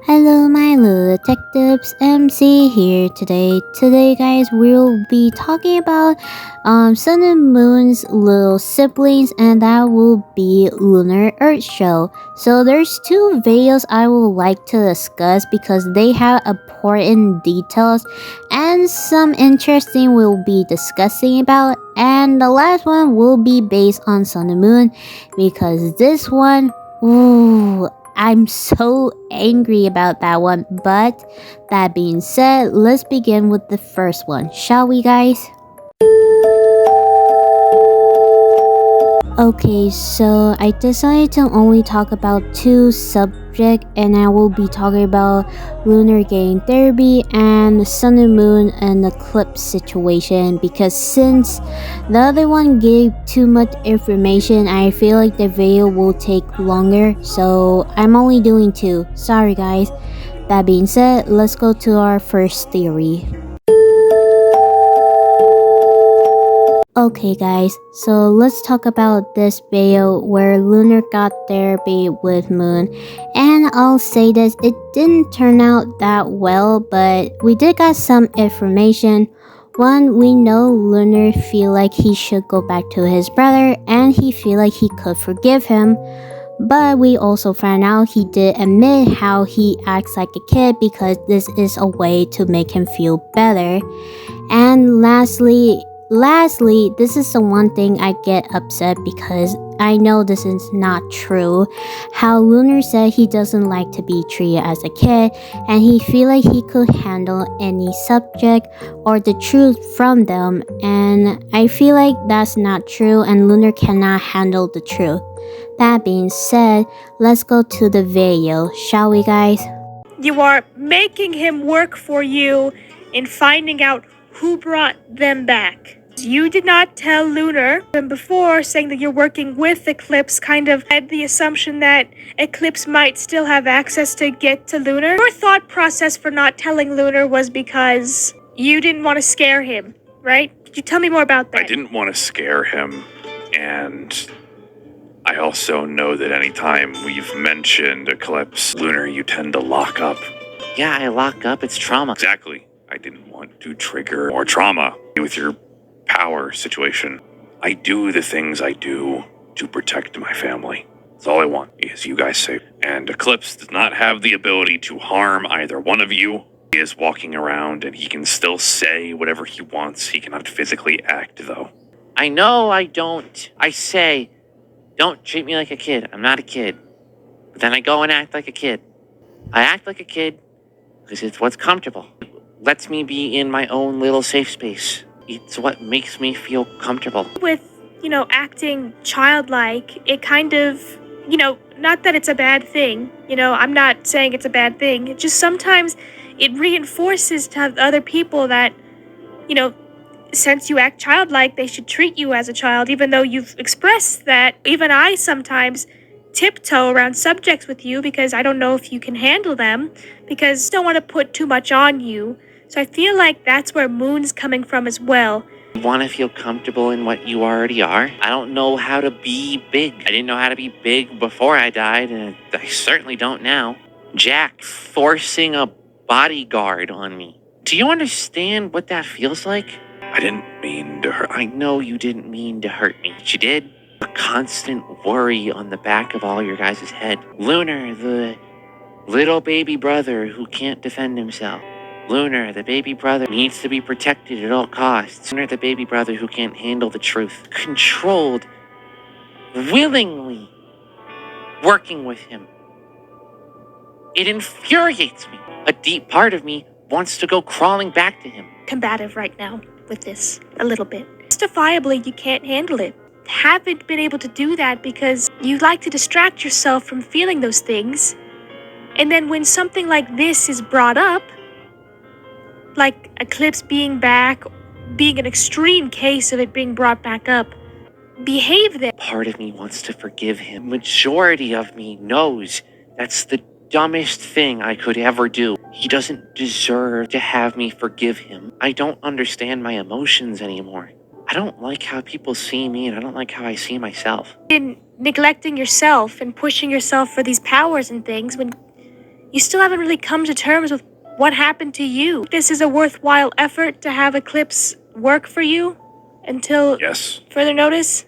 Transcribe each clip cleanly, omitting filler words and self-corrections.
Hello, my little detectives. MC here today. Today, guys, we'll be talking about Sun and Moon's little siblings, and that will be Lunar Earth Show. So there's two videos I would like to discuss because they have important details and some interesting we'll be discussing about. And the last one will be based on Sun and Moon because this one, ooh. I'm so angry about that one, but that being said, let's begin with the first one, shall we, guys? Okay, so I decided to only talk about two subjects, and I will be talking about lunar gain therapy and sun and moon and eclipse situation because since the other one gave too much information, I feel like the video will take longer, so I'm only doing two. Sorry, guys. That being said, let's go to our first theory. Okay, guys, so let's talk about this video where Lunar got therapy with Moon. And I'll say this, it didn't turn out that well, but we did get some information. One, we know Lunar feel like he should go back to his brother and he feel like he could forgive him. But we also found out he did admit how he acts like a kid because this is a way to make him feel better. And lastly, this is the one thing I get upset because I know this is not true. How Lunar said he doesn't like to be treated as a kid and he feel like he could handle any subject or the truth from them, and I feel like that's not true and Lunar cannot handle the truth. That being said, let's go to the video, shall we, guys? You are making him work for you in finding out who brought them back. You did not tell Lunar, and before saying that you're working with Eclipse kind of had the assumption that Eclipse might still have access to get to Lunar. Your thought process for not telling Lunar was because you didn't want to scare him, right? Could you tell me more about that? I didn't want to scare him, and I also know that anytime we've mentioned Eclipse, Lunar, you tend to lock up. Yeah, I lock up. It's trauma. Exactly. I didn't want to trigger more trauma with your power situation. I do the things I do to protect my family. That's all I want, is you guys safe. And Eclipse does not have the ability to harm either one of you. He is walking around and he can still say whatever he wants. He cannot physically act, though. I know I don't. I say, don't treat me like a kid. I'm not a kid. But then I go and act like a kid. I act like a kid because it's what's comfortable. It lets me be in my own little safe space. It's what makes me feel comfortable. With, acting childlike, it kind of, not that it's a bad thing. I'm not saying it's a bad thing. It just sometimes it reinforces to other people that, since you act childlike, they should treat you as a child, even though you've expressed that. Even I sometimes tiptoe around subjects with you because I don't know if you can handle them, because I don't want to put too much on you. So I feel like that's where Moon's coming from as well. You want to feel comfortable in what you already are? I don't know how to be big. I didn't know how to be big before I died, and I certainly don't now. Jack forcing a bodyguard on me. Do you understand what that feels like? I didn't mean to hurt. I know you didn't mean to hurt me, but you did. A constant worry on the back of all your guys' head. Lunar, the little baby brother who can't defend himself. Lunar, the baby brother, needs to be protected at all costs. Lunar, the baby brother who can't handle the truth. Controlled, willingly working with him. It infuriates me. A deep part of me wants to go crawling back to him. Combative right now with this, a little bit. Justifiably, you can't handle it. Haven't been able to do that because you like to distract yourself from feeling those things. And then when something like this is brought up, like Eclipse being back, being an extreme case of it being brought back up, behave then. Part of me wants to forgive him. Majority of me knows that's the dumbest thing I could ever do. He doesn't deserve to have me forgive him. I don't understand my emotions anymore. I don't like how people see me, and I don't like how I see myself. In neglecting yourself and pushing yourself for these powers and things when You still haven't really come to terms with what happened to you. This is a worthwhile effort to have Eclipse work for you until Yes. further notice?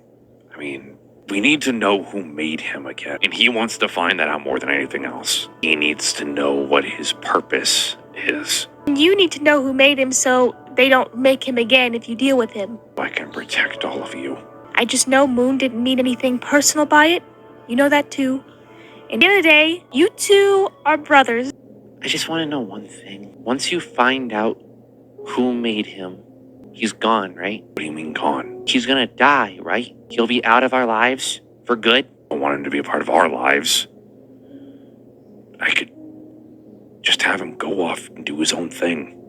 I mean, we need to know who made him again. And he wants to find that out more than anything else. He needs to know what his purpose is. You need to know who made him so they don't make him again if you deal with him. I can protect all of you. I just know Moon didn't mean anything personal by it. You know that too. At the end of the day, you two are brothers. I just want to know one thing. Once you find out who made him, he's gone, right? What do you mean gone? He's gonna die, right? He'll be out of our lives for good. I want him to be a part of our lives. I could just have him go off and do his own thing.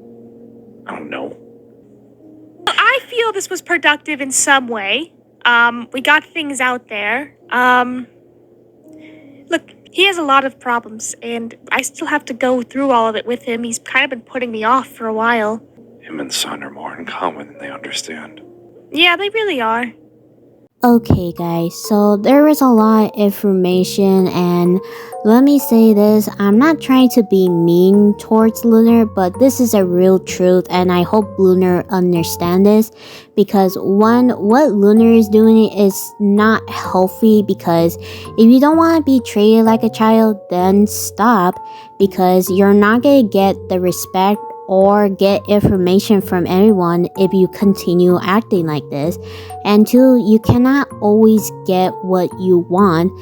I don't know. I feel this was productive in some way. We got things out there. Look, he has a lot of problems, and I still have to go through all of it with him. He's kind of been putting me off for a while. Him and Sun are more in common than they understand. Yeah, they really are. Okay guys, so there is a lot of information, and let me say this, I'm not trying to be mean towards Lunar, but this is a real truth, and I hope Lunar understand this, because one, what Lunar is doing is not healthy, because if you don't want to be treated like a child, then stop, because you're not going to get the respect or get information from anyone if you continue acting like this. And two, you cannot always get what you want.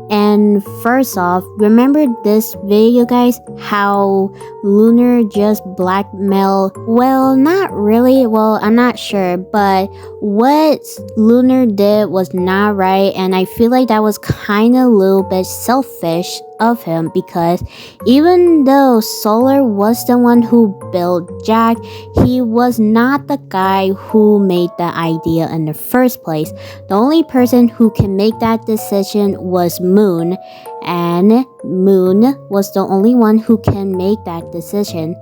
And first off, remember this video guys, how Lunar just blackmailed, well not really, well I'm not sure, but what Lunar did was not right, and I feel like that was kind of a little bit selfish of him, because even though Solar was the one who built Jack, he was not the guy who made the idea in the first place. The only person who can make that decision was Moon, and Moon was the only one who can make that decision.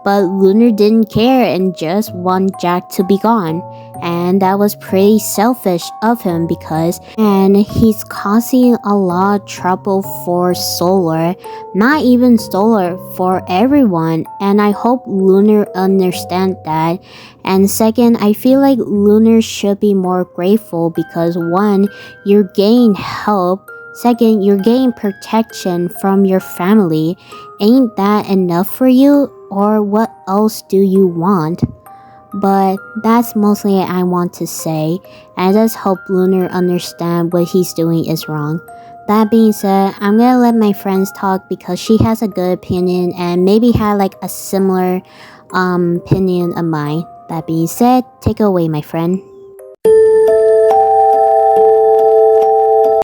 But Lunar didn't care and just want Jack to be gone, and that was pretty selfish of him, because and he's causing a lot of trouble for Solar, not even Solar, for everyone, and I hope Lunar understand that. And second, I feel like Lunar should be more grateful, because one, you're getting help. Second, you're getting protection from your family. Ain't that enough for you? Or what else do you want? But that's mostly I want to say. I just hope Lunar understand what he's doing is wrong. That being said, I'm gonna let my friends talk, because she has a good opinion and maybe had like a similar opinion of mine. That being said, take it away, my friend.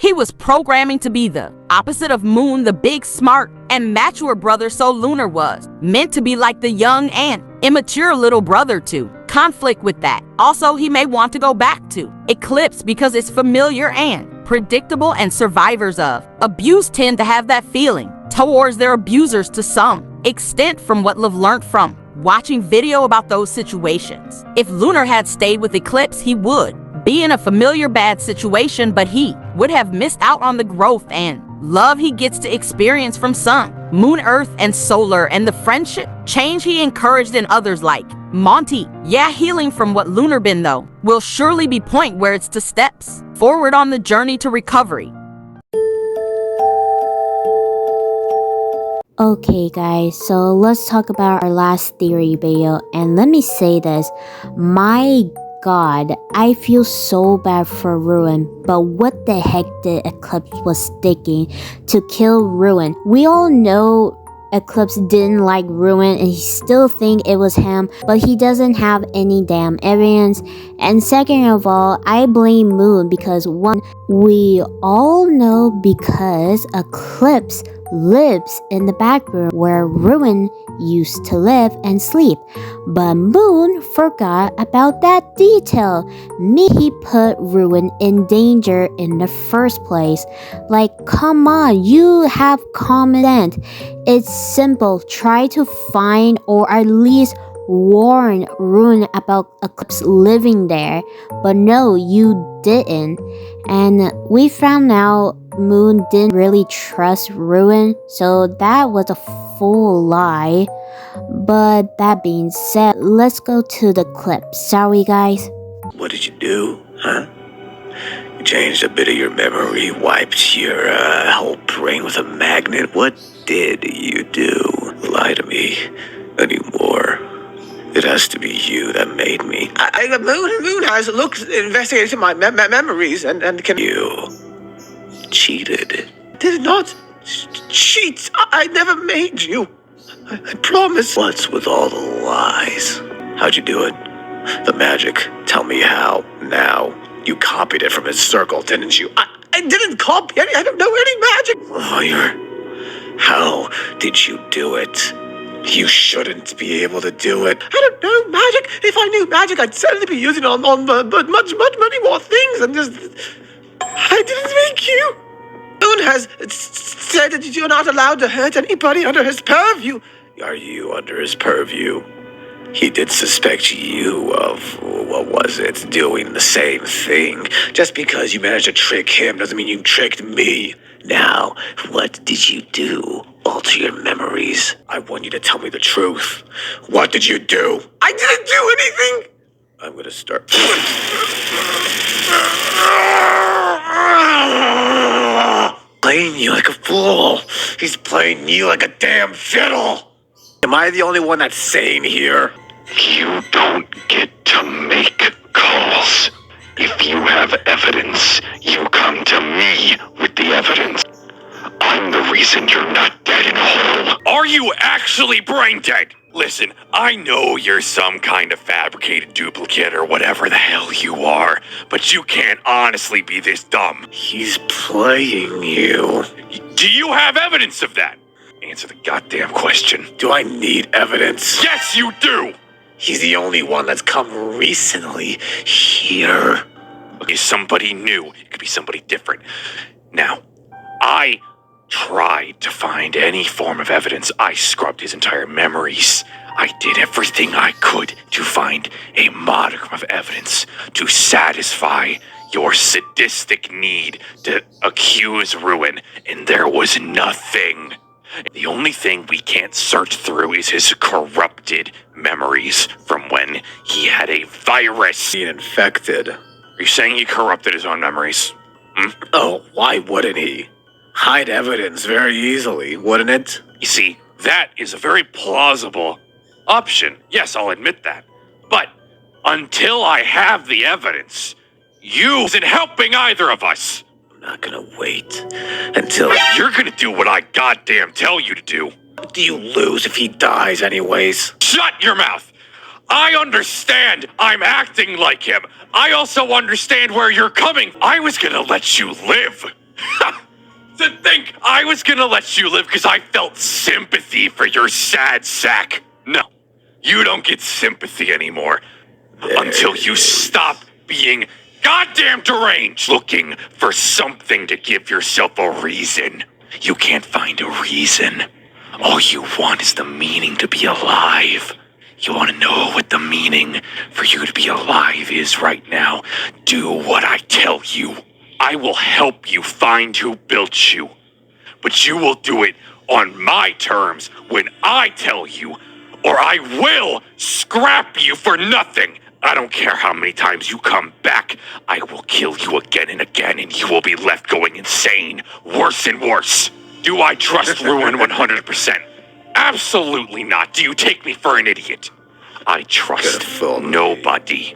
He was programming to be the opposite of Moon, the big, smart, and mature brother, so Lunar was meant to be like the young and immature little brother to conflict with that. Also, he may want to go back to Eclipse because it's familiar and predictable, and survivors of abuse tend to have that feeling towards their abusers to some extent, from what Liv learned from watching video about those situations. If Lunar had stayed with Eclipse, he would be in a familiar bad situation, but he would have missed out on the growth and love he gets to experience from Sun, Moon, Earth, and Solar, and the friendship change he encouraged in others like Monty. Yeah, healing from what Lunar been though will surely be point where it's to steps forward on the journey to recovery. Okay guys, so let's talk about our last theory video, and let me say this, my god, I feel so bad for Ruin, but what the heck did Eclipse was thinking to kill Ruin? We all know Eclipse didn't like Ruin and he still think it was him, but he doesn't have any damn evidence. And second of all, I blame Moon, because one, we all know because Eclipse lives in the back room where Ruin used to live and sleep, but Moon forgot about that detail. He put Ruin in danger in the first place. Like, come on, you have common sense. It's simple. Try to find or at least warn Ruin about Eclipse living there, but no, you didn't. And we found out Moon didn't really trust Ruin, so that was a full lie. But that being said, let's go to the clip, shall we, guys? What did you do, huh? You changed a bit of your memory, wiped your whole brain with a magnet. What did you do? Lie to me anymore. It has to be you that made me. Moon has investigated my memories and can. You cheated. Did not cheat. I never made you. I promise. What's with all the lies? How'd you do it? The magic. Tell me how. Now. You copied it from his circle, didn't you? I didn't copy any. I don't know any magic. Liar. How did you do it? You shouldn't be able to do it. I don't know magic. If I knew magic, I'd certainly be using it on much many more things and just. I didn't make you. Moon has said that you're not allowed to hurt anybody under his purview. Are you under his purview? He did suspect you of, what was it, doing the same thing. Just because you managed to trick him doesn't mean you tricked me. Now, what did you do? Alter your memories. I want you to tell me the truth. What did you do? I didn't do anything! I'm gonna start... playing you like a fool. He's playing you like a damn fiddle. Am I the only one that's sane here? You don't get to make calls. If you have evidence, you come to me with the evidence. I'm the reason you're not dead in a hole. Are you actually brain dead? Listen, I know you're some kind of fabricated duplicate or whatever the hell you are, but you can't honestly be this dumb. He's playing you. Do you have evidence of that? Answer the goddamn question. Do I need evidence? Yes, you do! He's the only one that's come recently here. Okay, somebody new. It could be somebody different. Now, I tried to find any form of evidence. I scrubbed his entire memories. I did everything I could to find a modicum of evidence to satisfy your sadistic need to accuse Ruin, and there was nothing. The only thing we can't search through is his corrupted memories from when he had a virus. Being infected. Are you saying he corrupted his own memories? Oh, why wouldn't he? Hide evidence very easily, wouldn't it? You see, that is a very plausible option. Yes, I'll admit that. But until I have the evidence, you isn't helping either of us. I'm not gonna wait until... You're gonna do what I goddamn tell you to do. What do you lose if he dies anyways? Shut your mouth! I understand I'm acting like him. I also understand where you're coming. I was gonna let you live. To think I was gonna let you live because I felt sympathy for your sad sack. No, you don't get sympathy anymore until you stop being goddamn deranged, looking for something to give yourself a reason. You can't find a reason. All you want is the meaning to be alive. You want to know what the meaning for you to be alive is right now? Do what I tell you. I will help you find who built you. But you will do it on my terms when I tell you, or I will scrap you for nothing. I don't care how many times you come back. I will kill you again and again, and you will be left going insane. Worse and worse. Do I trust Ruin 100%? Absolutely not. Do you take me for an idiot? I trust nobody.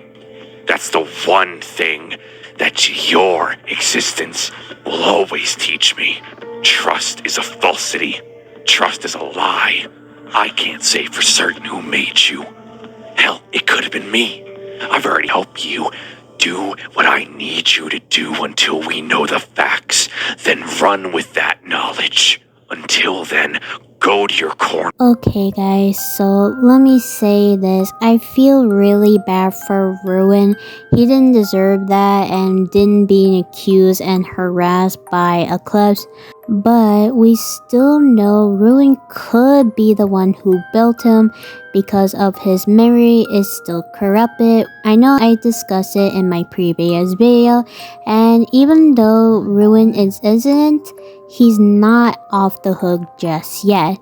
That's the one thing that your existence will always teach me. Trust is a falsity. Trust is a lie. I can't say for certain who made you. Hell, it could have been me. I've already helped you. Do what I need you to do until we know the facts. Then run with that knowledge. Until then, go to your corner. Okay guys, so let me say this. I feel really bad for Ruin. He didn't deserve that and didn't being accused and harassed by Eclipse. But we still know Ruin could be the one who built him because of his memory is still corrupted. I know I discussed it in my previous video, and even though Ruin isn't, he's not off the hook just yet.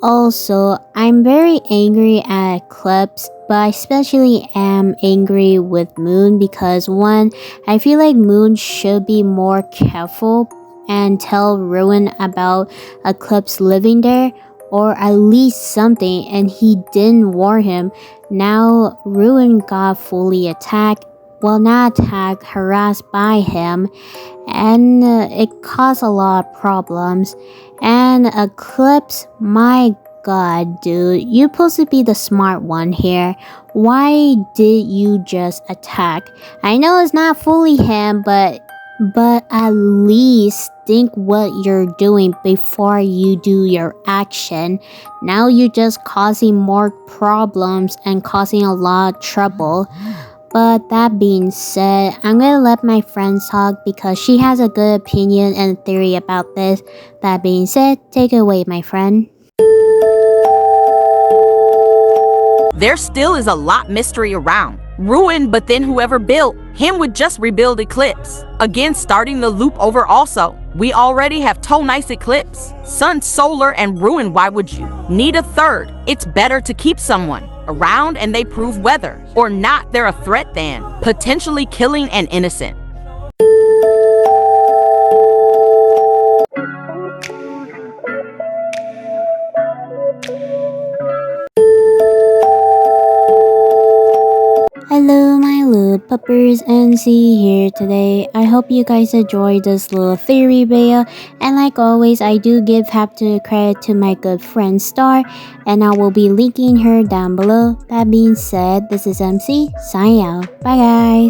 Also, I'm very angry at Eclipse, but I especially am angry with Moon because one, I feel like Moon should be more careful and tell Ruin about Eclipse living there, or at least something, and he didn't warn him. Now Ruin got fully attacked. Well, not attacked, harassed by him, and it caused a lot of problems. And Eclipse, my god, dude, you're supposed to be the smart one here. Why did you just attack? I know it's not fully him, but at least think what you're doing before you do your action. Now you're just causing more problems and causing a lot of trouble. But that being said, I'm gonna let my friend talk because she has a good opinion and theory about this. That being said, take it away, my friend. There still is a lot mystery around. Ruin, but then whoever built him would just rebuild Eclipse. Again, starting the loop over also. We already have Nice Eclipse, Sun, Solar, and Ruin. Why would you need a third? It's better to keep someone around and they prove whether or not they're a threat than potentially killing an innocent. Hello my little puppers, NC here today. I hope you guys enjoyed this little theory video, and like always I do give half to credit to my good friend Star, and I will be linking her down below. That being said, this is MC signing out. Bye guys.